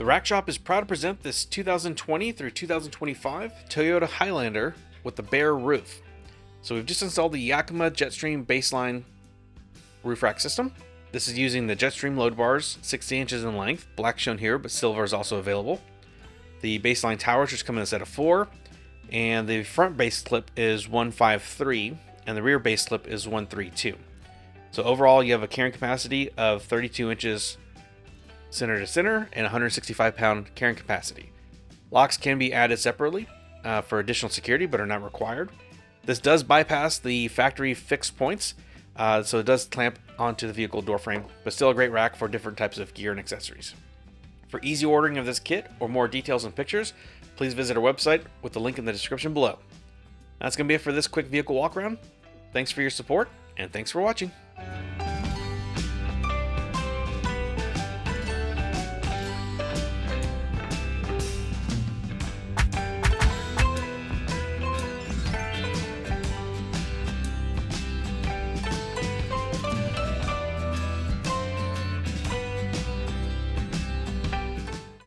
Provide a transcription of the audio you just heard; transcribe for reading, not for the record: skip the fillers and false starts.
The Rack Shop is proud to present this 2020 through 2025 Toyota Highlander with the bare roof. So we've just installed the Yakima JetStream BaseLine roof rack system. This is using the JetStream load bars, 60 inches in length, black shown here, but silver is also available. The BaseLine towers, which come in a set of 4, and the front base clip is 153, and the rear base clip is 132. So overall, you have a carrying capacity of 32 inches center to center and 165 pound carrying capacity. Locks can be added separately for additional security, but are not required. This does bypass the factory fixed points, so it does clamp onto the vehicle door frame, but still a great rack for different types of gear and accessories. For easy ordering of this kit or more details and pictures, please visit our website with the link in the description below. That's going to be it for this quick vehicle walk around. Thanks for your support, and thanks for watching.